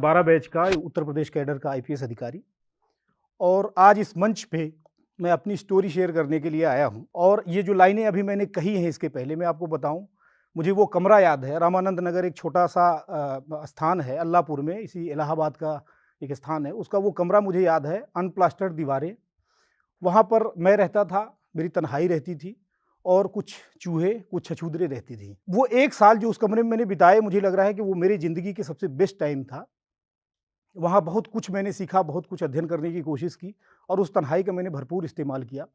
2012 batch का Uttar Pradesh cadre का IPS अधिकारी। और आज इस मंच पे मैं अपनी स्टोरी शेयर करने के लिए आया हूँ। और ये जो लाइनें अभी मैंने कही हैं इसके पहले मैं आपको बताऊँ, मुझे वो कमरा याद है। रामानंद नगर एक छोटा-सा स्थान है अल्लाहपुर में, इसी इलाहाबाद का एक स्थान है। उसका वो कमरा मुझे याद है, अनप्लास्टर्ड दीवारें। वहाँ पर मैं रहता था, मेरी तन्हाई रहती थी और कुछ चूहे, कुछ छछूंदरें रहती थीं। वो 1 साल जो उस कमरे में मैंने बिताए, मुझे लग रहा है कि वो मेरी ज़िंदगी के सबसे बेस्ट टाइम था। वहाँ बहुत कुछ मैंने सीखा, बहुत कुछ अध्ययन करने की कोशिश की और उस तन्हाई का मैंने भरपूर इस्तेमाल किया।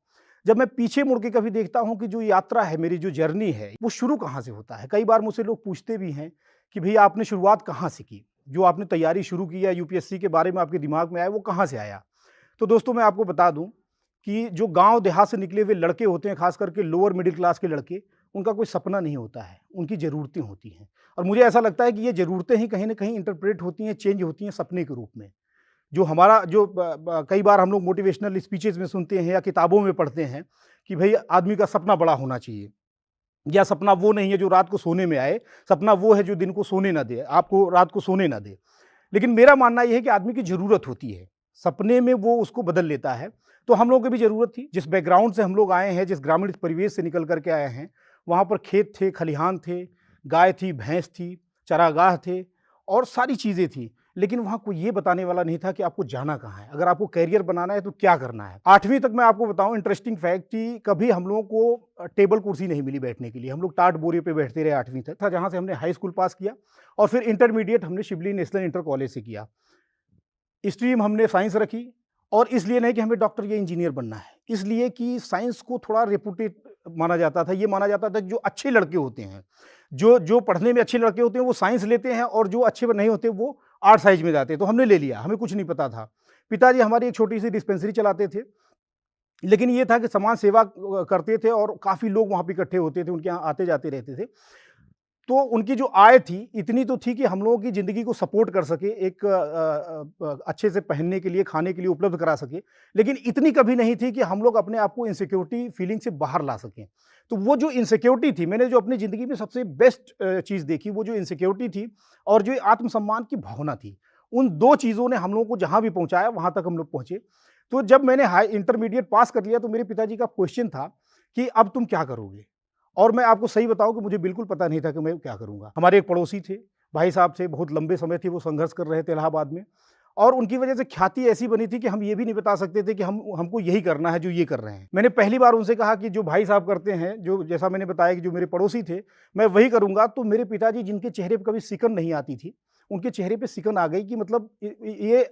जब मैं पीछे मुड़ के कभी देखता हूँ कि जो यात्रा है, मेरी जो जर्नी है, वो शुरू कहाँ से होता है? कई बार मुझसे लोग पूछते भी हैं कि भैया आपने शुरुआत कहाँ से की? जो आपने तैयारी शुरू की या यूपीएससी के बारे में आपके दिमाग में आया, वो कहाँ से आया? तो दोस्तों मैं आपको बता दूँ कि जो गाँव देहात से निकले हुए लड़के होते हैं, ख़ास करके लोअर मिडिल क्लास के लड़के, उनका कोई सपना नहीं होता है, उनकी ज़रूरतें होती हैं। और मुझे ऐसा लगता है कि ये ज़रूरतें ही कहीं न कहीं इंटरप्रेट होती हैं, चेंज होती हैं सपने के रूप में। जो हमारा जो कई बार हम लोग मोटिवेशनल स्पीचेज़ में सुनते हैं या किताबों में पढ़ते हैं कि भई आदमी का सपना बड़ा होना चाहिए, या सपना वो नहीं है जो रात को सोने में आए, सपना वो है जो दिन को सोने ना दे, आपको रात को सोने ना दे। लेकिन मेरा मानना ये है कि आदमी की ज़रूरत होती है, सपने में वो उसको बदल लेता है। तो हम लोगों की भी ज़रूरत थी, जिस बैकग्राउंड से हम लोग आए हैं, जिस ग्रामीण परिवेश से निकल कर के आए हैं, वहाँ पर खेत थे, खलिहान थे, गाय थी, भैंस थी, चरागाह थे और सारी चीज़ें थी। लेकिन वहाँ कोई ये बताने वाला नहीं था कि आपको जाना कहाँ है, अगर आपको करियर बनाना है तो क्या करना है। 8वीं तक मैं आपको बताऊँ, इंटरेस्टिंग फैक्ट कि कभी हम लोगों को टेबल कुर्सी नहीं मिली बैठने के लिए, हम लोग टाट बोरे पे बैठते रहे 8वीं तक था, जहाँ से हमने हाई स्कूल पास किया और फिर इंटरमीडिएट हमने शिवली नेशनल इंटर कॉलेज से किया। स्ट्रीम हमने साइंस रखी और इसलिए नहीं कि हमें डॉक्टर या इंजीनियर बनना है, इसलिए कि साइंस को थोड़ा रेपुटेड माना जाता था। ये माना जाता था कि जो अच्छे लड़के होते हैं, जो पढ़ने में अच्छे लड़के होते हैं, वो साइंस लेते हैं और जो अच्छे नहीं होते, वो आर्ट साइंस में जाते हैं। तो हमने ले लिया, हमें कुछ नहीं पता था। पिताजी हमारी एक छोटी-सी डिस्पेंसरी चलाते थे, लेकिन ये था कि समाज सेवा करते थे और काफ़ी लोग वहाँ पे इकट्ठे होते थे, उनके यहाँ आते-जाते रहते थे। तो उनकी जो आय थी, इतनी तो थी कि हम लोगों की ज़िंदगी को सपोर्ट कर सके, एक अच्छे से पहनने के लिए, खाने के लिए उपलब्ध करा सके। लेकिन इतनी कभी नहीं थी कि हम लोग अपने आप को इनसिक्योरिटी फीलिंग से बाहर ला सकें। तो वो जो इनसिक्योरिटी थी, मैंने जो अपनी ज़िंदगी में सबसे बेस्ट चीज़ देखी, वो जो इनसिक्योरिटी थी और जो आत्मसम्मान की भावना थी। उन 2 चीज़ों ने हम लोगों को जहाँ भी पहुँचाया, वहाँ तक हम लोग पहुँचे। तो जब मैंने हाई इंटरमीडिएट पास कर लिया, तो मेरे पिताजी का क्वेश्चन था कि अब तुम क्या करोगे? और मैं आपको सही बताऊँ कि मुझे बिल्कुल पता नहीं था कि मैं क्या करूँगा। हमारे एक पड़ोसी थे, भाई साहब थे, बहुत लंबे समय थे वो संघर्ष कर रहे थे इलाहाबाद में और उनकी वजह से ख्याति ऐसी बनी थी कि हम ये भी नहीं बता सकते थे कि हमको यही करना है जो ये कर रहे हैं। मैंने पहली बार उनसे कहा कि जो भाई साहब करते हैं, जो जैसा मैंने बताया कि जो मेरे पड़ोसी थे, मैं वही करूँगा। तो मेरे पिताजी, जिनके चेहरे पे कभी सिकन नहीं आती थी, उनके चेहरे पे सिकन आ गई कि मतलब ये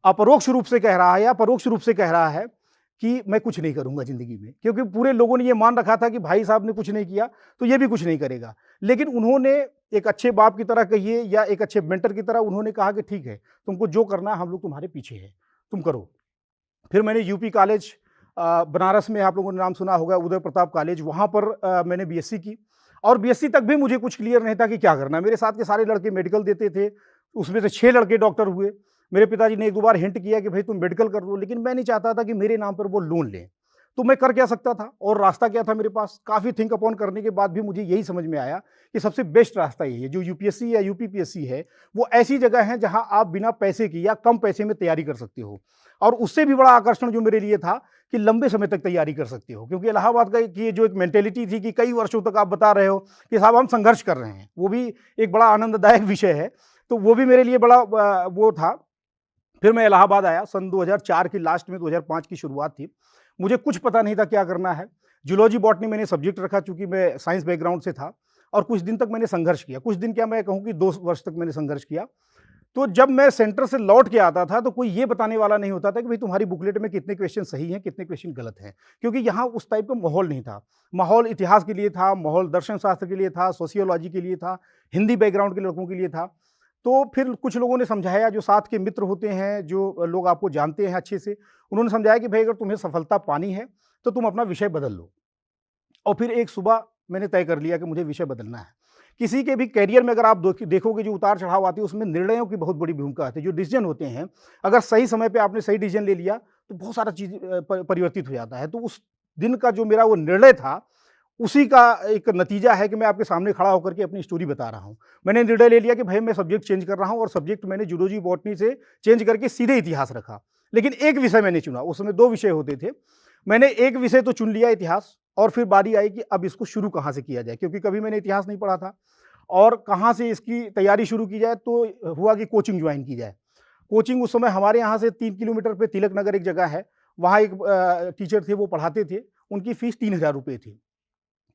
अपरोक्ष रूप से कह रहा है या परोक्ष रूप से कह रहा है कि मैं कुछ नहीं करूँगा ज़िंदगी में, क्योंकि पूरे लोगों ने ये मान रखा था कि भाई साहब ने कुछ नहीं किया, तो ये भी कुछ नहीं करेगा। लेकिन उन्होंने एक अच्छे बाप की तरह कहिए या एक अच्छे मेंटर की तरह उन्होंने कहा कि ठीक है, तुमको जो करना है हम लोग तुम्हारे पीछे हैं, तुम करो। फिर मैंने यूपी कॉलेज बनारस में, आप लोगों ने नाम सुना होगा, उदय प्रताप कॉलेज, वहाँ पर मैंने बीएससी की और बीएससी तक भी मुझे कुछ क्लियर नहीं था कि क्या करना है। मेरे साथ के सारे लड़के मेडिकल देते थे, उसमें से 6 लड़के डॉक्टर हुए। मेरे पिताजी ने 1-2 बार हिंट किया कि भाई तुम मेडिकल कर लो, लेकिन मैं नहीं चाहता था कि मेरे नाम पर वो लोन लें। तो मैं कर क्या सकता था और रास्ता क्या था मेरे पास? काफ़ी थिंक अपॉन करने के बाद भी मुझे यही समझ में आया कि सबसे बेस्ट रास्ता यही है। जो यूपीएससी या यूपीपीएससी है, वो ऐसी जगह है जहाँ आप बिना पैसे की या कम पैसे में तैयारी कर सकते हो। और उससे भी बड़ा आकर्षण जो मेरे लिए था कि लंबे समय तक तैयारी कर सकते हो, क्योंकि इलाहाबाद का की जो एक मेंटालिटी थी कि कई वर्षों तक आप बता रहे हो कि साहब हम संघर्ष कर रहे हैं, वो भी एक बड़ा आनंददायक विषय है। तो वो भी मेरे लिए बड़ा वो था। फिर मैं इलाहाबाद आया सन 2004 की लास्ट में, 2005 की शुरुआत थी। मुझे कुछ पता नहीं था क्या करना है। जूलॉजी बॉटनी मैंने सब्जेक्ट रखा, चूँकि मैं साइंस बैकग्राउंड से था और कुछ दिन तक मैंने संघर्ष किया। कुछ दिन क्या, मैं कहूँ कि 2 वर्ष तक मैंने संघर्ष किया। तो जब मैं सेंटर से लौट के आता था, तो कोई ये बताने वाला नहीं होता था कि भाई तुम्हारी बुकलेट में कितने क्वेश्चन सही हैं, कितने क्वेश्चन गलत हैं। क्योंकि यहाँ उस टाइप का माहौल नहीं था। माहौल इतिहास के लिए था, माहौल दर्शन शास्त्र के लिए था, सोशियोलॉजी के लिए था, हिंदी बैकग्राउंड के लड़कों के लिए था। तो फिर कुछ लोगों ने समझाया, जो साथ के मित्र होते हैं, जो लोग आपको जानते हैं अच्छे से, उन्होंने समझाया कि भाई अगर तुम्हें सफलता पानी है, तो तुम अपना विषय बदल लो। और फिर एक सुबह मैंने तय कर लिया कि मुझे विषय बदलना है। किसी के भी करियर में अगर आप देखोगे जो उतार-चढ़ाव आती है, उसमें निर्णयों की बहुत बड़ी भूमिका आती है। जो डिसीज़न होते हैं, अगर सही समय पे आपने सही डिसीज़न ले लिया, तो बहुत सारा चीज़ परिवर्तित हो जाता है। तो उस दिन का जो मेरा वो निर्णय था, उसी का एक नतीजा है कि मैं आपके सामने खड़ा होकर के अपनी स्टोरी बता रहा हूँ। मैंने निर्णय ले लिया कि भाई मैं सब्जेक्ट चेंज कर रहा हूँ और सब्जेक्ट मैंने जूलॉजी बॉटनी से चेंज करके सीधे इतिहास रखा। लेकिन एक विषय मैंने चुना, उस समय 2 विषय होते थे। मैंने एक विषय तो चुन लिया इतिहास, और फिर बारी आई कि अब इसको शुरू कहाँ से किया जाए, क्योंकि कभी मैंने इतिहास नहीं पढ़ा था और कहाँ से इसकी तैयारी शुरू की जाए। तो हुआ कि कोचिंग ज्वाइन की जाए। कोचिंग उस समय हमारे यहाँ से 3 किलोमीटर पे तिलक नगर एक जगह है, वहाँ एक टीचर थे, वो पढ़ाते थे, उनकी फीस 3000 रुपये थी।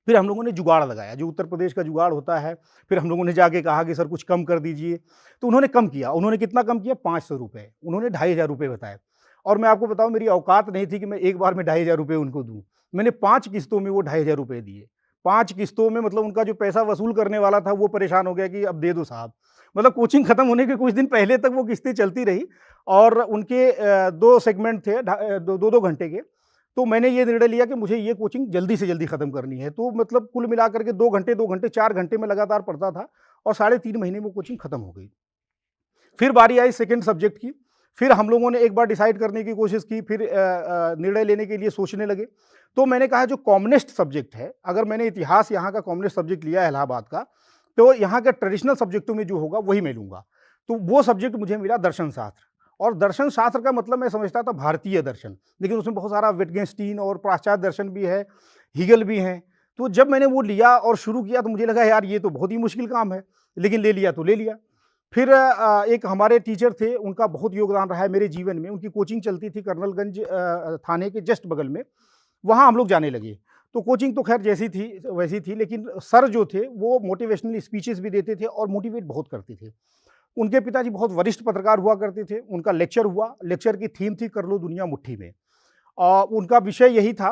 फिर हम लोगों ने जुगाड़ लगाया, जो उत्तर प्रदेश का जुगाड़ होता है। फिर हम लोगों ने जाके कहा कि सर कुछ कम कर दीजिए, तो उन्होंने कम किया। उन्होंने कितना कम किया? 500 रुपये। उन्होंने 2500 रुपये बताए। और मैं आपको बताऊँ, मेरी औकात नहीं थी कि मैं एक बार में 2500 रुपये उनको दूँ। मैंने 5 किस्तों में वो 2500 रुपये दिए। 5 किस्तों में, मतलब उनका जो पैसा वसूल करने वाला था वो परेशान हो गया कि अब दे दो साहब। मतलब कोचिंग खत्म होने के कुछ दिन पहले तक वो किस्तें चलती रही और उनके 2 सेगमेंट थे 2-2 घंटे के। तो मैंने ये निर्णय लिया कि मुझे ये कोचिंग जल्दी से जल्दी खत्म करनी है। तो मतलब कुल मिलाकर के 2 घंटे 2 घंटे 4 घंटे में लगातार पढ़ता था और साढ़े 3 महीने में वो कोचिंग खत्म हो गई। फिर बारी आई सेकंड सब्जेक्ट की। फिर हम लोगों ने एक बार डिसाइड करने की कोशिश की, फिर निर्णय लेने के लिए सोचने लगे। तो मैंने कहा जो कॉमनेस्ट सब्जेक्ट है, अगर मैंने इतिहास यहाँ का कॉमनेस्ट सब्जेक्ट लिया है इलाहाबाद का, तो यहाँ के ट्रेडिशनल सब्जेक्टों में जो होगा वही मैं लूँगा। तो वो सब्जेक्ट मुझे मिला दर्शन शास्त्र। और दर्शन शास्त्र का मतलब मैं समझता था भारतीय दर्शन, लेकिन उसमें बहुत सारा विटगेंस्टीन और पाश्चात्य दर्शन भी है, हीगल भी हैं। तो जब मैंने वो लिया और शुरू किया तो मुझे लगा यार ये तो बहुत ही मुश्किल काम है, लेकिन ले लिया तो ले लिया। फिर एक हमारे टीचर थे, उनका बहुत योगदान रहा है मेरे जीवन में। उनकी कोचिंग चलती थी कर्नलगंज थाने के जस्ट बगल में, वहाँ हम लोग जाने लगे। तो कोचिंग तो खैर जैसी थी वैसी थी, लेकिन सर जो थे वो मोटिवेशनल स्पीचेस भी देते थे और मोटिवेट बहुत करते थे। उनके पिताजी बहुत वरिष्ठ पत्रकार हुआ करते थे। उनका लेक्चर हुआ, लेक्चर की थीम थी कर लो दुनिया मुट्ठी में। उनका विषय यही था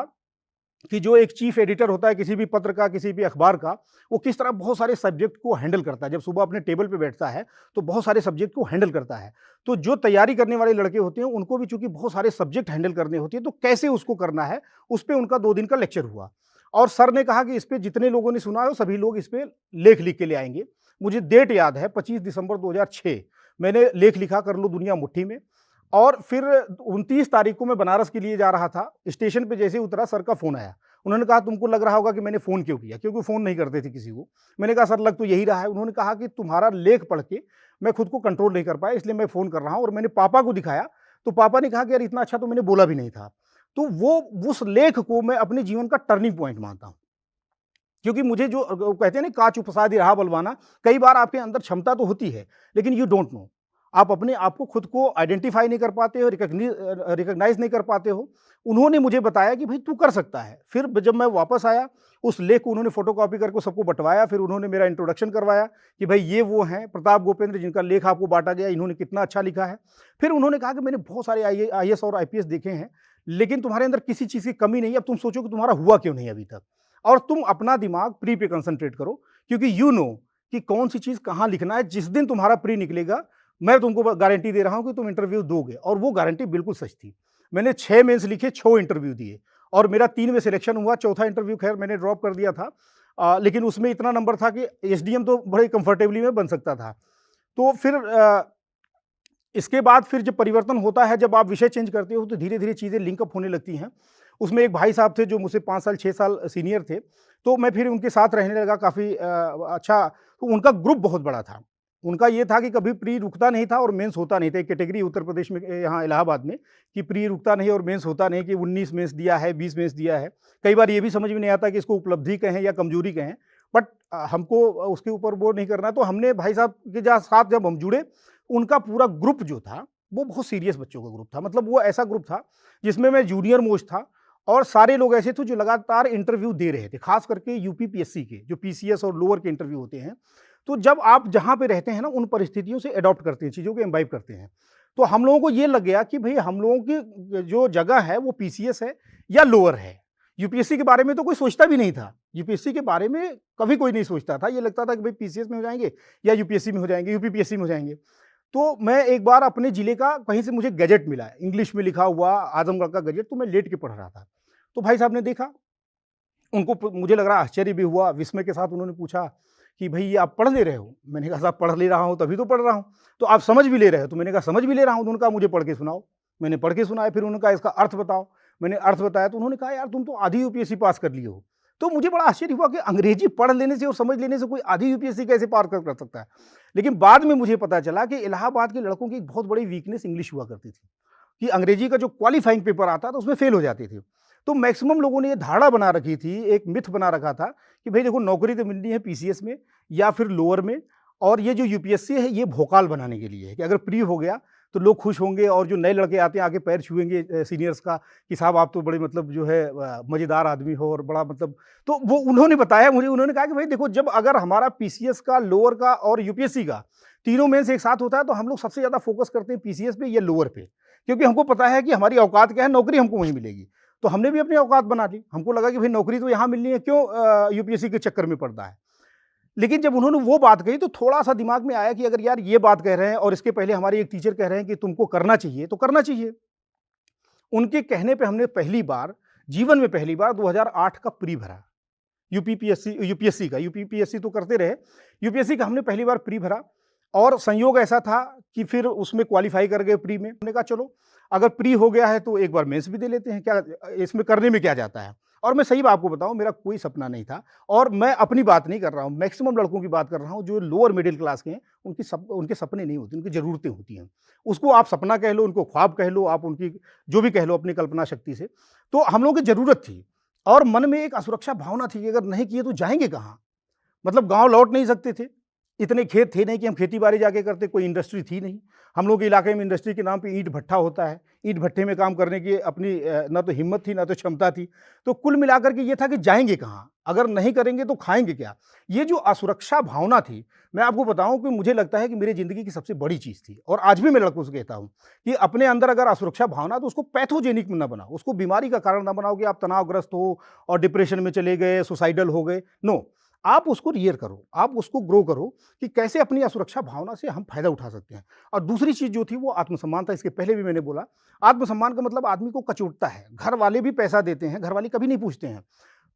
कि जो एक चीफ एडिटर होता है किसी भी पत्र का, किसी भी अखबार का, वो किस तरह बहुत सारे सब्जेक्ट को हैंडल करता है। जब सुबह अपने टेबल पे बैठता है तो बहुत सारे सब्जेक्ट को हैंडल करता है। तो जो तैयारी करने वाले लड़के होते हैं उनको भी चूंकि बहुत सारे सब्जेक्ट हैंडल करने होते हैं, तो कैसे उसको करना है, उस पर उनका 2 दिन का लेक्चर हुआ। और सर ने कहा कि इस पे जितने लोगों ने सुना है सभी लोग इस पे लेख लिख के ले आएंगे। मुझे डेट याद है 25 दिसंबर 2006 मैंने लेख लिखा कर लो दुनिया मुट्ठी में। और फिर 29 तारीख को मैं बनारस के लिए जा रहा था। स्टेशन पे जैसे ही उतरा सर का फ़ोन आया। उन्होंने कहा तुमको लग रहा होगा कि मैंने फ़ोन क्यों किया, क्योंकि फ़ोन नहीं करते थे किसी को। मैंने कहा सर लग तो यही रहा है। उन्होंने कहा कि तुम्हारा लेख पढ़ के मैं खुद को कंट्रोल नहीं कर पाया, इसलिए मैं फ़ोन कर रहा हूँ। और मैंने पापा को दिखाया तो पापा ने कहा कि यार इतना अच्छा तो मैंने बोला भी नहीं था। तो वो उस लेख को मैं अपने जीवन का टर्निंग पॉइंट मानता हूँ। क्योंकि मुझे जो कहते हैं ना काच उपसादी राह बलवाना, कई बार आपके अंदर क्षमता तो होती है लेकिन यू डोंट नो, आप अपने आप को खुद को आइडेंटिफाई नहीं कर पाते हो, रिकॉग्नाइज नहीं कर पाते हो। उन्होंने मुझे बताया कि भाई तू कर सकता है। फिर जब मैं वापस आया, उस लेख को उन्होंने फोटोकॉपी करके सबको बंटवाया। फिर उन्होंने मेरा इंट्रोडक्शन करवाया कि भाई ये वो हैं प्रताप गोपेंद्र जिनका लेख आपको बांटा गया, इन्होंने कितना अच्छा लिखा है। फिर उन्होंने कहा कि मैंने बहुत सारे IAS और IPS देखे हैं, लेकिन तुम्हारे अंदर किसी चीज़ की कमी नहीं है। अब तुम सोचो कि तुम्हारा हुआ क्यों नहीं अभी तक, और तुम अपना दिमाग प्री पे कंसंट्रेट करो, क्योंकि यू नो कि कौन सी चीज़ कहाँ लिखना है। जिस दिन तुम्हारा प्री निकलेगा, मैं तुमको गारंटी दे रहा हूँ कि तुम इंटरव्यू दोगे। और वो गारंटी बिल्कुल सच थी। मैंने 6 मेंस लिखे, 6 इंटरव्यू दिए और मेरा 3 में सिलेक्शन हुआ। चौथा इंटरव्यू खैर मैंने ड्रॉप कर दिया था, लेकिन उसमें इतना नंबर था कि SDM तो बड़े कंफर्टेबली में बन सकता था। तो फिर इसके बाद फिर जब परिवर्तन होता है, जब आप विषय चेंज करते हो तो धीरे धीरे चीज़ें लिंकअप होने लगती हैं। उसमें एक भाई साहब थे जो मुझसे 5 साल 6 साल सीनियर थे, तो मैं फिर उनके साथ रहने लगा काफ़ी अच्छा। तो उनका ग्रुप बहुत बड़ा था। उनका ये था कि कभी प्री रुकता नहीं था और मेंस होता नहीं था। एक कैटेगरी उत्तर प्रदेश में यहाँ इलाहाबाद में कि प्री रुकता नहीं और मेंस होता नहीं, कि 19 मेंस दिया है, 20 मेंस दिया है। कई बार ये भी समझ में नहीं आता कि इसको उपलब्धि कहें या कमजोरी कहें, बट हमको उसके ऊपर वो नहीं करना। तो हमने भाई साहब के साथ जब हम जुड़े, उनका पूरा ग्रुप जो था वो बहुत सीरियस बच्चों का ग्रुप था। मतलब वो ऐसा ग्रुप था जिसमें मैं जूनियर मोस्ट था और सारे लोग ऐसे थे जो लगातार इंटरव्यू दे रहे थे, खास करके UPPSC के जो PCS और लोअर के इंटरव्यू होते हैं। तो जब आप जहाँ पे रहते हैं ना, उन परिस्थितियों से अडॉप्ट करते हैं, चीज़ों को इम्बाइब करते हैं। तो हम लोगों को ये लग गया कि भाई हम लोगों की जो जगह है वो PCS है या लोअर है। UPSC के बारे में तो कोई सोचता भी नहीं था। UPSC के बारे में कभी कोई नहीं सोचता था। ये लगता था कि भाई PCS में हो जाएंगे या UPSC में हो जाएंगे, UPPSC में हो जाएंगे। तो मैं एक बार अपने ज़िले का कहीं से मुझे गैजेट मिला है, इंग्लिश में लिखा हुआ आजमगढ़ का गैजेट। तो मैं लेट के पढ़ रहा था। तो भाई साहब ने देखा, उनको मुझे लग रहा आश्चर्य भी हुआ, विस्मय के साथ उन्होंने पूछा कि भाई ये आप पढ़ ले रहे हो? मैंने कहा साहब पढ़ ले रहा हूँ, तभी तो पढ़ रहा हूँ। तो आप समझ भी ले रहे हो? तो मैंने कहा समझ भी ले रहा हूँ। तो उन्होंने कहा मुझे पढ़ के सुनाओ। मैंने पढ़ के सुनाया। फिर उन्होंने कहा इसका अर्थ बताओ। मैंने अर्थ बताया तो उन्होंने कहा यार तुम तो आधी UPSC पास कर लिए हो, तो मुझे बड़ा आश्चर्य हुआ कि अंग्रेजी पढ़ लेने से और समझ लेने से कोई आधी यूपीएससी कैसे पार कर सकता है। लेकिन बाद में मुझे पता चला कि इलाहाबाद के लड़कों की एक बहुत बड़ी वीकनेस इंग्लिश हुआ करती थी, कि अंग्रेजी का जो क्वालिफाइंग पेपर आता था उसमें फेल हो जाते थे। तो मैक्सिमम लोगों ने ये धारणा बना रखी थी, एक मिथ बना रखा था कि भाई देखो नौकरी तो मिलनी है पीसीएस में या फिर लोअर में, और ये जो यूपीएससी है ये भोकाल बनाने के लिए है कि अगर प्री हो गया तो लोग खुश होंगे और जो नए लड़के आते हैं आगे पैर छुएंगे सीनियर्स का कि साहब आप तो बड़े मतलब जो है मज़ेदार आदमी हो और बड़ा मतलब। तो वो उन्होंने बताया मुझे, उन्होंने कहा कि भाई देखो जब अगर हमारा पीसीएस का, लोअर का और यूपीएससी का तीनों मेंस एक साथ होता है तो हम लोग सबसे ज़्यादा फोकस करते हैं पीसीएस पे या लोअर पे, क्योंकि हमको पता है कि हमारी औकात क्या है, नौकरी हमको वहीं मिलेगी। तो हमने भी अपनी औकात बना ली, हमको लगा कि भाई नौकरी तो यहाँ मिलनी है, क्यों यूपीएससी के चक्कर में पड़ता है। लेकिन जब उन्होंने वो बात कही तो थोड़ा-सा दिमाग में आया कि अगर यार ये बात कह रहे हैं और इसके पहले हमारे एक टीचर कह रहे हैं कि तुमको करना चाहिए, तो करना चाहिए। उनके कहने पे हमने पहली बार, जीवन में पहली बार 2008 का प्री भरा। यूपीएससी का, यूपीपीएससी तो करते रहे, यूपीएससी का हमने पहली बार प्री भरा और संयोग ऐसा था कि फिर उसमें क्वालिफ़ाई कर गए प्री में। हमने कहा चलो अगर प्री हो गया है तो एक बार मेंस भी दे लेते हैं, क्या इसमें करने में क्या जाता है। और मैं सही बात आपको बताऊँ, मेरा कोई सपना नहीं था और मैं अपनी बात नहीं कर रहा हूँ, मैक्सिमम लड़कों की बात कर रहा हूँ जो लोअर मिडिल क्लास के हैं, उनके सपने नहीं होते, उनकी ज़रूरतें होती हैं। उसको आप सपना कह लो, उनको ख्वाब कह लो, आप उनकी जो भी कह लो अपनी कल्पना शक्ति से। तो हम लोगों की ज़रूरत थी और मन में एक असुरक्षा भावना थी कि अगर नहीं किए तो जाएँगे कहाँ? मतलब गाँव लौट नहीं सकते थे, इतने खेत थे नहीं कि हम खेती-बाड़ी जाके करते, कोई इंडस्ट्री थी नहीं। हम लोग के इलाके में इंडस्ट्री के नाम पे ईंट भट्ठा होता है, ईंट भट्ठे में काम करने की अपनी ना तो हिम्मत थी, ना तो क्षमता थी। तो कुल मिलाकर के ये था कि जाएँगे कहाँ? अगर नहीं करेंगे तो खाएँगे क्या? ये जो असुरक्षा भावना थी, मैं आपको बताऊँ कि मुझे लगता है कि मेरी ज़िंदगी की सबसे बड़ी चीज़ थी और आज भी मैं लड़कों से कहता हूँ कि अपने अंदर अगर असुरक्षा भावना तो उसको पैथोजेनिक ना बनाओ, उसको बीमारी का कारण ना बनाओ कि आप तनावग्रस्त हो और डिप्रेशन में चले गए, सुसाइडल हो गए। नो, आप उसको रियर करो, आप उसको ग्रो करो कि कैसे अपनी असुरक्षा भावना से हम फ़ायदा उठा सकते हैं। और दूसरी चीज़ जो थी वो आत्मसम्मान था, इसके पहले भी मैंने बोला, आत्मसम्मान का मतलब आदमी को कचोटता है। घर वाले भी पैसा देते हैं, घर वाले कभी नहीं पूछते हैं।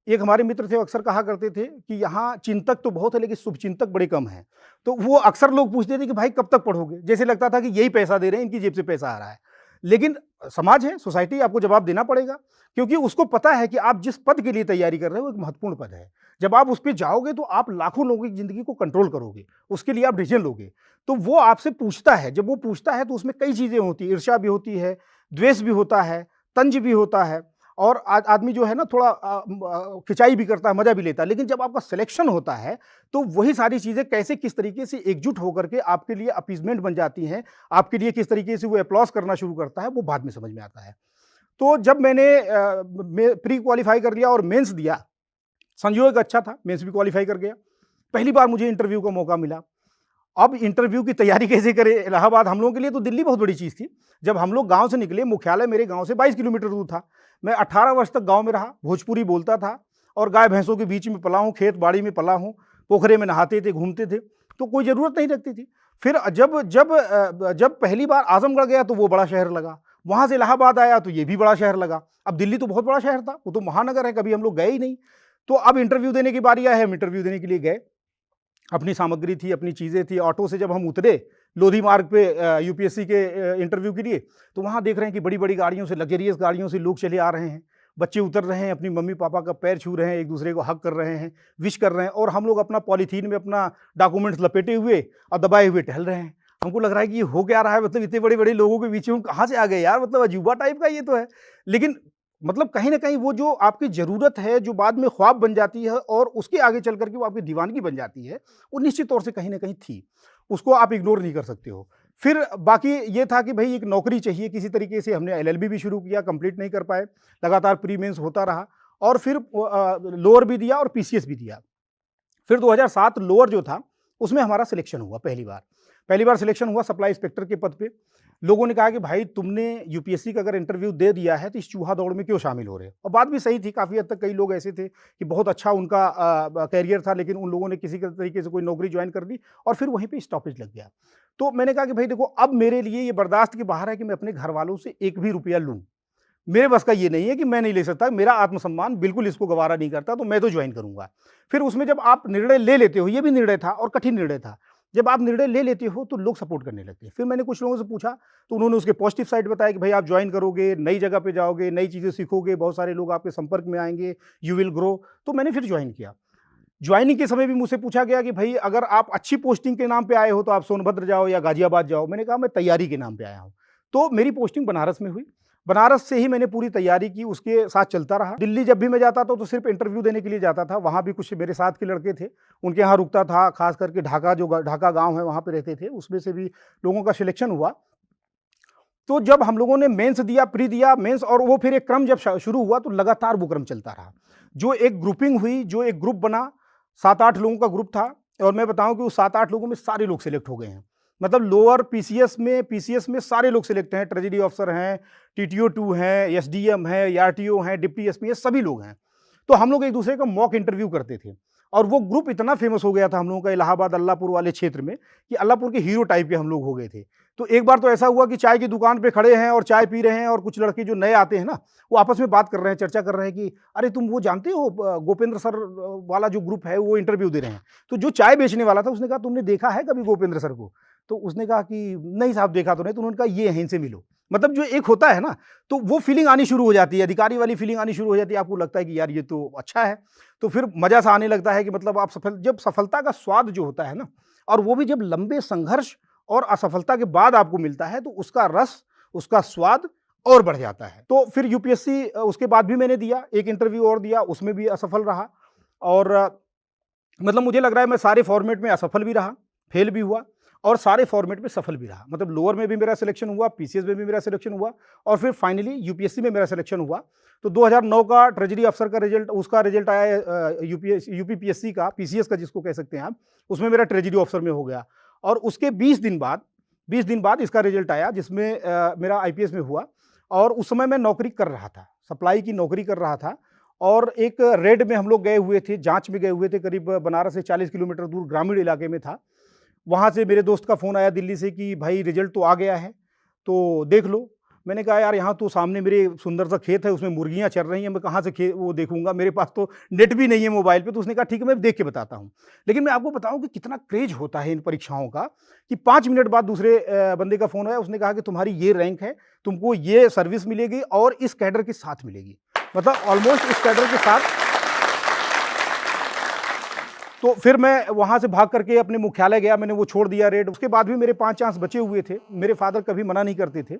एक हमारे मित्र थे, अक्सर कहा करते थे कि यहाँ चिंतक तो बहुत है लेकिन शुभचिंतक बड़े कम हैं। तो वो अक्सर लोग पूछते थे कि भाई कब तक पढ़ोगे? जैसे लगता था कि यही पैसा दे रहे हैं, इनकी जेब से पैसा आ रहा है। लेकिन समाज है, सोसाइटी, आपको जवाब देना पड़ेगा क्योंकि उसको पता है कि आप जिस पद के लिए तैयारी कर रहे हो, एक महत्वपूर्ण पद है। जब आप उस पे जाओगे तो आप लाखों लोगों की ज़िंदगी को कंट्रोल करोगे, उसके लिए आप डिसीजन लोगे। तो वो आपसे पूछता है, जब वो पूछता है तो उसमें कई चीज़ें होती हैं, ईर्ष्या भी होती है, द्वेष भी होता है, तंज भी होता है और आदमी जो है ना थोड़ा खिंचाई भी करता है, मज़ा भी लेता है। लेकिन जब आपका सिलेक्शन होता है, तो वही सारी चीज़ें कैसे किस तरीके से एकजुट होकर के आपके लिए अपीज़मेंट बन जाती हैं, आपके लिए किस तरीके से वो एप्लॉज़ करना शुरू करता है, वो बाद में समझ में आता है। तो जब मैंने प्री क्वालीफाई कर लिया और मेंस दिया, संयोग अच्छा था, मेंस भी क्वालीफाई कर गया। पहली बार मुझे इंटरव्यू का मौका मिला। अब इंटरव्यू की तैयारी कैसे करें? इलाहाबाद हम लोगों के लिए तो दिल्ली बहुत बड़ी चीज़ थी। जब हम लोग गाँव से निकले, मुख्यालय मेरे गाँव से 22 किलोमीटर दूर था। मैं 18 वर्ष तक गाँव में रहा, भोजपुरी बोलता था और गाय-भैंसों के बीच में पला हूँ, खेत-बाड़ी में पला हूँ, पोखरे में नहाते थे, घूमते थे, तो कोई ज़रूरत नहीं लगती थी। फिर जब पहली बार आज़मगढ़ गया तो वो बड़ा शहर लगा, वहाँ से इलाहाबाद आया तो ये भी बड़ा शहर लगा। अब दिल्ली तो बहुत बड़ा शहर था, वो तो महानगर है, कभी हम लोग गए ही नहीं। तो अब इंटरव्यू देने की बारी आई है, हम इंटरव्यू देने के लिए गए। अपनी सामग्री थी, अपनी चीज़ें थी, ऑटो से जब हम उतरे लोधी मार्ग पे यूपीएससी के इंटरव्यू के लिए, तो वहाँ देख रहे हैं कि बड़ी-बड़ी गाड़ियों से, लग्ज़रियस गाड़ियों से लोग चले आ रहे हैं। बच्चे उतर रहे हैं, अपनी मम्मी-पापा का पैर छू रहे हैं, एक-दूसरे को हग कर रहे हैं, विश कर रहे हैं और हम लोग अपना पॉलीथीन में अपना डॉक्यूमेंट्स लपेटे हुए और दबाए हुए टहल रहे हैं। हमको लग रहा है कि ये हो क्या रहा है, मतलब इतने बड़े-बड़े लोगों के बीच में हम कहाँ से आ गए यार, मतलब अजूबा टाइप का ये तो है। लेकिन मतलब कहीं न कहीं वो जो आपकी ज़रूरत है, जो बाद में ख्वाब बन जाती है और उसके आगे चल कर के वो आपकी दीवानगी बन जाती है, वो निश्चित तौर से कहीं न कहीं थी। उसको आप इग्नोर नहीं कर सकते हो। फिर बाकी ये था कि भई एक नौकरी चाहिए, किसी तरीके से हमने एलएलबी भी शुरू किया, कंप्लीट नहीं कर पाए, लगातार प्री मेंस होता रहा और फिर लोअर भी दिया और पीसीएस भी दिया। फिर 2007 लोअर जो था, उसमें हमारा सिलेक्शन हुआ पहली बार। पहली बार सिलेक्शन हुआ सप्लाई इंस्पेक्टर के पद पे। लोगों ने कहा कि भाई तुमने यूपीएससी का अगर इंटरव्यू दे दिया है तो इस चूहा दौड़ में क्यों शामिल हो रहे हो? और बात भी सही थी, काफ़ी हद तक कई लोग ऐसे थे कि बहुत अच्छा उनका कैरियर था लेकिन उन लोगों ने किसी के तरीके से कोई नौकरी ज्वाइन कर ली और फिर वहीं पे स्टॉपेज लग गया। तो मैंने कहा कि भाई देखो अब मेरे लिए ये बर्दाश्त के बाहर है कि मैं अपने घर वालों से एक भी रुपया लूँ। मेरे बस का ये नहीं है कि मैं नहीं ले सकता, मेरा आत्मसम्मान बिल्कुल इसको गवारा नहीं करता, तो मैं तो ज्वाइन करूँगा। फिर उसमें जब आप निर्णय ले लेते हो, ये भी निर्णय था और कठिन निर्णय था। जब आप निर्णय ले लेते हो तो लोग सपोर्ट करने लगते हैं। फिर मैंने कुछ लोगों से पूछा तो उन्होंने उसके पॉजिटिव साइड बताया कि भाई आप ज्वाइन करोगे, नई जगह पे जाओगे, नई चीज़ें सीखोगे, बहुत सारे लोग आपके संपर्क में आएंगे, यू विल ग्रो। तो मैंने फिर ज्वाइन किया। ज्वाइनिंग के समय भी मुझसे पूछा गया कि भाई अगर आप अच्छी पोस्टिंग के नाम पे आए हो तो आप सोनभद्र जाओ या गाजियाबाद जाओ। मैंने कहा मैं तैयारी के नाम पे आया हूँ। तो मेरी पोस्टिंग बनारस में हुई। बनारस से ही मैंने पूरी तैयारी की, उसके साथ चलता रहा। दिल्ली जब भी मैं जाता था तो सिर्फ इंटरव्यू देने के लिए जाता था। वहाँ भी कुछ मेरे साथ के लड़के थे, उनके यहाँ रुकता था, खास करके ढाका, जो ढाका गाँव है वहाँ पे रहते थे, उसमें से भी लोगों का सिलेक्शन हुआ। तो जब हम लोगों ने मेंस दिया, प्री दिया, मेंस, और वो फिर एक क्रम जब शुरू हुआ तो लगातार वो क्रम चलता रहा। जो एक ग्रुपिंग हुई, जो एक ग्रुप बना, 7-8 लोगों का ग्रुप था, और मैं बताऊं कि उस 7-8 लोगों में सारे लोग सिलेक्ट हो गए हैं। मतलब लोअर पीसीएस में सारे लोग सिलेक्ट हैं, ट्रेजरी ऑफिसर हैं, टीटीओ 2 हैं, एसडीएम है, आरटीओ हैं, डिप्टी एसपी, सभी लोग हैं। तो हम लोग एक दूसरे का मॉक इंटरव्यू करते थे, और वो ग्रुप इतना फेमस हो गया था हम लोगों का इलाहाबाद अल्लाहपुर वाले क्षेत्र में कि अल्लाहपुर के हीरो टाइप के हम लोग हो गए थे। तो एक बार तो ऐसा हुआ कि चाय की दुकान पे खड़े हैं और चाय पी रहे हैं, और कुछ लड़के जो नए आते हैं ना, वो आपस में बात कर रहे हैं, चर्चा कर रहे हैं कि अरे तुम वो जानते हो गोपेंद्र सर वाला जो ग्रुप है वो इंटरव्यू दे रहे हैं। तो जो चाय बेचने वाला था उसने कहा तुमने देखा है कभी गोपेंद्र सर को? तो उसने कहा कि नहीं साहब देखा तो नहीं। तो उन्होंने कहा ये है, इनसे मिलो। मतलब जो एक होता है ना, तो वो फीलिंग आनी शुरू हो जाती है, अधिकारी वाली फीलिंग आनी शुरू हो जाती है। आपको लगता है कि यार ये तो अच्छा है, तो फिर मजा सा आने लगता है कि मतलब आप जब सफलता का स्वाद जो होता है ना, और वो भी जब लंबे संघर्ष और असफलता के बाद आपको मिलता है, तो उसका रस, उसका स्वाद और बढ़ जाता है। तो फिर यूपीएससी उसके बाद भी मैंने दिया, एक इंटरव्यू और दिया, उसमें भी असफल रहा। और मतलब मुझे लग रहा है मैं सारे फॉर्मेट में असफल भी रहा, फेल भी हुआ, और सारे फॉर्मेट में सफल भी रहा। मतलब लोअर में भी मेरा सिलेक्शन हुआ, पीसीएस में भी मेरा सिलेक्शन हुआ, और फिर फाइनली यूपीएससी में मेरा सिलेक्शन हुआ। तो 2009 का ट्रेजरी अफसर का रिजल्ट, उसका रिजल्ट आया यूपीपीएससी का, पीसीएस का जिसको कह सकते हैं आप, उसमें मेरा ट्रेजरी ऑफिसर में हो गया। और उसके 20 दिन बाद इसका रिजल्ट आया, जिसमें मेरा आईपीएस में हुआ। और उस समय मैं नौकरी कर रहा था, सप्लाई की नौकरी कर रहा था। और एक रेड में हम लोग गए हुए थे, जांच में गए हुए थे, करीब बनारस से 40 किलोमीटर दूर ग्रामीण इलाके में था। वहाँ से मेरे दोस्त का फ़ोन आया दिल्ली से कि भाई रिजल्ट तो आ गया है, तो देख लो। मैंने कहा यार यहाँ तो सामने मेरे सुंदर सा खेत है, उसमें मुर्गियाँ चल रही हैं, मैं कहाँ से वो देखूंगा, मेरे पास तो नेट भी नहीं है मोबाइल पे। तो उसने कहा ठीक है मैं देख के बताता हूँ। लेकिन मैं आपको बताऊँ कि कितना क्रेज होता है इन परीक्षाओं का, कि 5 मिनट बाद दूसरे बंदे का फ़ोन आया, उसने कहा कि तुम्हारी ये रैंक है, तुमको ये सर्विस मिलेगी और इस कैडर के साथ मिलेगी। मतलब ऑलमोस्ट इस कैडर के साथ। तो फिर मैं वहाँ से भाग करके अपने मुख्यालय गया, मैंने वो छोड़ दिया रेड। उसके बाद भी मेरे 5 चांस बचे हुए थे। मेरे फादर कभी मना नहीं करते थे।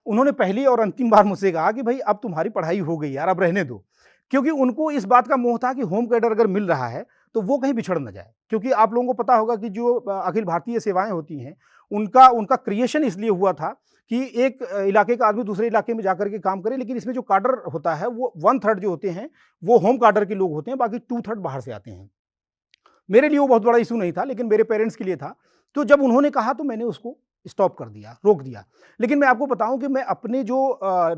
उन्होंने पहली और अंतिम बार मुझसे कहा कि भाई अब तुम्हारी पढ़ाई हो गई यार, अब रहने दो। क्योंकि उनको इस बात का मोह था कि होम कैडर अगर मिल रहा है तो वो कहीं बिछड़ ना जाए। क्योंकि आप लोगों को पता होगा कि जो अखिल भारतीय सेवाएं होती हैं, उनका उनका क्रिएशन इसलिए हुआ था कि एक इलाके का आदमी दूसरे इलाके में जाकर के काम करे। लेकिन इसमें जो काडर होता है वो 1/3 जो होते हैं वो होम काडर के लोग होते हैं, बाकी 2/3 बाहर से आते हैं। मेरे लिए वो बहुत बड़ा इशू नहीं था, लेकिन मेरे पेरेंट्स के लिए था। तो जब उन्होंने कहा तो मैंने उसको स्टॉप कर दिया, रोक दिया। लेकिन मैं आपको बताऊं कि मैं अपने जो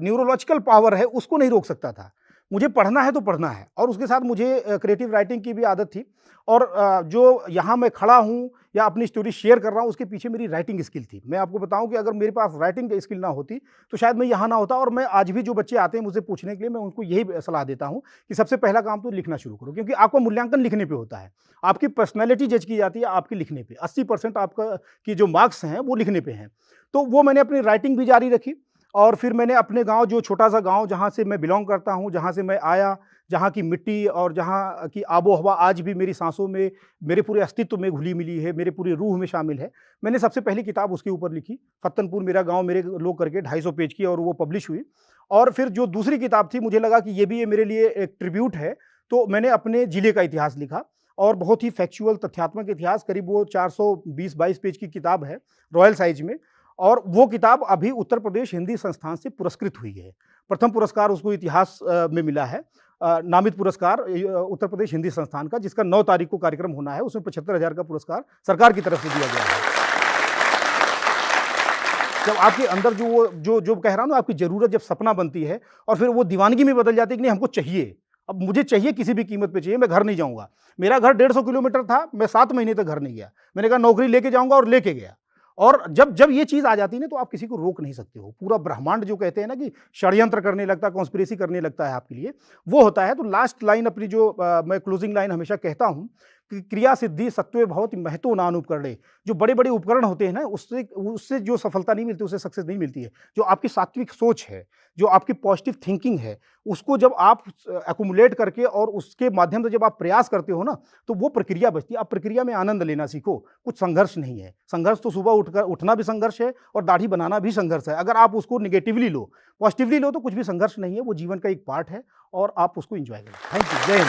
न्यूरोलॉजिकल पावर है उसको नहीं रोक सकता था। मुझे पढ़ना है तो पढ़ना है, और उसके साथ मुझे क्रिएटिव राइटिंग की भी आदत थी। और जो यहाँ मैं खड़ा हूँ या अपनी स्टोरी शेयर कर रहा हूँ, उसके पीछे मेरी राइटिंग स्किल थी। मैं आपको बताऊं कि अगर मेरे पास राइटिंग की स्किल ना होती तो शायद मैं यहाँ ना होता। और मैं आज भी जो बच्चे आते हैं मुझसे पूछने के लिए, मैं उनको यही सलाह देता हूँ कि सबसे पहला काम तो लिखना शुरू करो, क्योंकि आपका मूल्यांकन लिखने पे होता है। आपकी पर्सनैलिटी जज की जाती है आपके लिखने पे। 80% आपका की जो मार्क्स हैं वो लिखने पे हैं। तो वो मैंने अपनी राइटिंग भी जारी रखी। और फिर मैंने अपने गांव, जो छोटा सा गांव जहां से मैं बिलोंग करता हूं, जहां से मैं आया, जहां की मिट्टी और जहां की आबो हवा आज भी मेरी सांसों में, मेरे पूरे अस्तित्व में घुली मिली है, मेरे पूरी रूह में शामिल है। मैंने सबसे पहली किताब उसके ऊपर लिखी, फत्तनपुर मेरा गाँव मेरे लोग करके, 250 पेज की, और वो पब्लिश हुई। और फिर जो दूसरी किताब थी, मुझे लगा कि ये भी मेरे लिए एक ट्रिब्यूट है, तो मैंने अपने जिले का इतिहास लिखा। और बहुत ही फैक्चुअल, तथ्यात्मक इतिहास, करीब वो 420-22 पेज की किताब है, रॉयल साइज में। और वो किताब अभी उत्तर प्रदेश हिंदी संस्थान से पुरस्कृत हुई है। प्रथम पुरस्कार उसको इतिहास में मिला है, नामित पुरस्कार उत्तर प्रदेश हिंदी संस्थान का, जिसका 9 तारीख को कार्यक्रम होना है। उसमें 75,000 का पुरस्कार सरकार की तरफ से दिया गया है। जब आपके अंदर जो कह रहा हूं ना, आपकी जरूरत जब सपना बनती है और फिर वो दीवानगी में बदल जाती है कि नहीं हमको चाहिए, अब मुझे चाहिए, किसी भी कीमत पे चाहिए, मैं घर नहीं जाऊंगा। मेरा घर 150 किलोमीटर था, मैं 7 महीने तक घर नहीं गया। मैंने कहा नौकरी लेके जाऊंगा, और लेके गया। और जब ये चीज आ जाती है ना, तो आप किसी को रोक नहीं सकते हो। पूरा ब्रह्मांड जो कहते हैं ना कि षड्यंत्र करने लगता है, कॉन्स्पिरेसी करने लगता है आपके लिए, वो होता है। तो लास्ट लाइन अपनी जो मैं क्लोजिंग लाइन हमेशा कहता हूं कि क्रिया सिद्धि सत्वे भवति महतो नानुपकरणे। जो बड़े बड़े उपकरण होते हैं ना, उससे उससे जो सफलता नहीं मिलती, उससे सक्सेस नहीं मिलती है। जो आपकी सात्विक सोच है, जो आपकी पॉजिटिव थिंकिंग है, उसको जब आप एक्युमुलेट करके और उसके माध्यम से जब आप प्रयास करते हो ना, तो वो प्रक्रिया बचती है। आप प्रक्रिया में आनंद लेना सीखो। कुछ संघर्ष नहीं है। संघर्ष तो सुबह उठना भी संघर्ष है और दाढ़ी बनाना भी संघर्ष है। अगर आप उसको निगेटिवली लो, पॉजिटिवली लो, तो कुछ भी संघर्ष नहीं है। वो जीवन का एक पार्ट है और आप उसको एंजॉय करें। Thank you. जय हिंद।